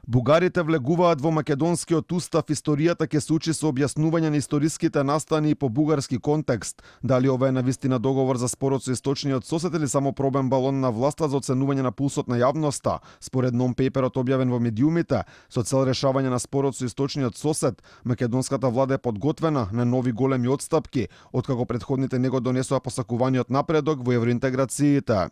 Бугарите влегуваат во македонскиот устав, историјата ќе се учи со објаснување на историските настани и по бугарски контекст. Дали ова е навистина договор за спорот со источниот сосед или само пробен балон на власта за оценување на пулсот на јавноста? Според нон-пейперот објавен во медиумите, со цел решавање на спорот со источниот сосед, македонската влада е подготвена на нови големи отстапки, откако претходните него донесоа посакуваниот напредок во евроинтеграциите.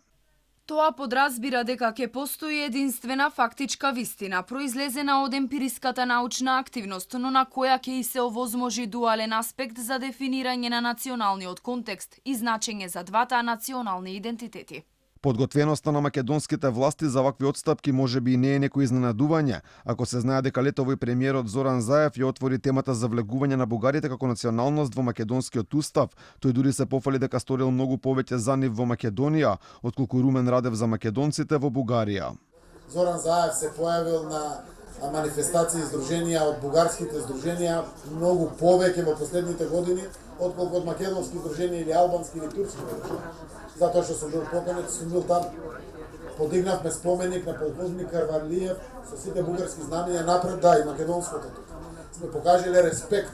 Тоа подразбира дека ќе постои единствена фактичка вистина, произлезена од емпириската научна активност, но на која ќе и се овозможи дуален аспект за дефинирање на националниот контекст и значење за двата национални идентитети. Подготвеноста на македонските власти за вакви отстапки може би и не е некој изненадување, ако се знае дека летово и премиерот Зоран Заев ја отвори темата за влегување на бугарите како националност во македонскиот устав. Тој дури се пофали дека сторил многу повеќе за нив во Македонија, отколку Румен Радев за македонците во Бугарија. Зоран Заев се појавил на манифестации и здруженија од бугарските здруженија многу повеќе во последните години отколку од македонски здруженија или албански или турски здруженија. Затоа што сум бил поканет, сум бил там. Подигнавме споменик на полковник Карварлиев со сите бугарски знамења напред, да, и македонското тука. Сме покажале респект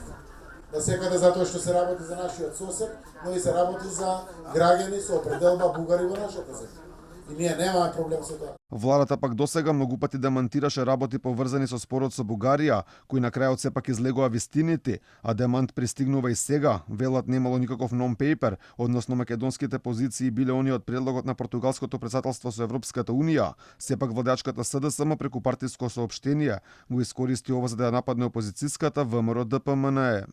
да секаде затоа што се работи за нашиот сосед, но и се работи за граѓани со определба бугари во нашата земја. И ние немаме проблем со тоа. Владата пак досега многу пати демантираше работи поврзани со спорот со Бугарија, кои на крајот сепак излегува вистините, а демант пристигнува и сега. Велат немало никаков нон-пейпер, односно македонските позиции биле они од предлогот на португалското претседателство со Европската унија. Сепак владачката СДСМ преку партиско соопштение го искористи ова за да ја нападне опозицијската ВМРО ДПМНЕ.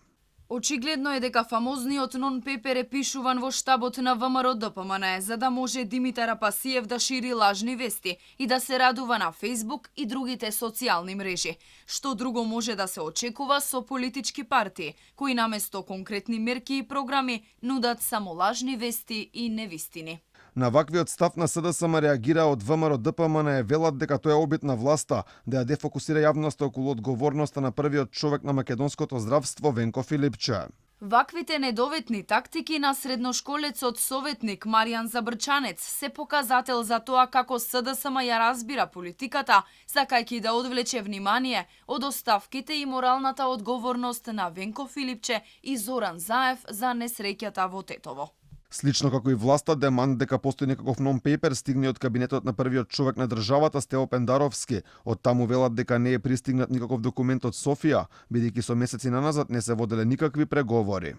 Очигледно е дека фамозниот нон-пейпер е пишуван во штабот на ВМРО ДПМНЕ, за да може Димитар Апасиев да шири лажни вести и да се радува на Фејсбук и другите социјални мрежи. Што друго може да се очекува со политички партии, кои наместо конкретни мерки и програми нудат само лажни вести и невистини. На ваквиот став на СДСМ реагира од ВМРО ДПМНЕ, велат дека тоа е обид на власта да ја дефокусира јавноста околу одговорноста на првиот човек на македонското здравство Венко Филипче. Ваквите недоветни тактики на средношколецот советник Маријан Забрчанец се показател за тоа како СДСМ ја разбира политиката, сакајќи да одвлече внимание од оставките и моралната одговорност на Венко Филипче и Зоран Заев за несреќата во Тетово. Слично како и власта, демант дека постои некаков нон-пейпер стигне од кабинетот на првиот човек на државата Стево Пендаровски. Од таму велат дека не е пристигнат никаков документ од Софија, бидејќи со месеци наназад не се воделе никакви преговори.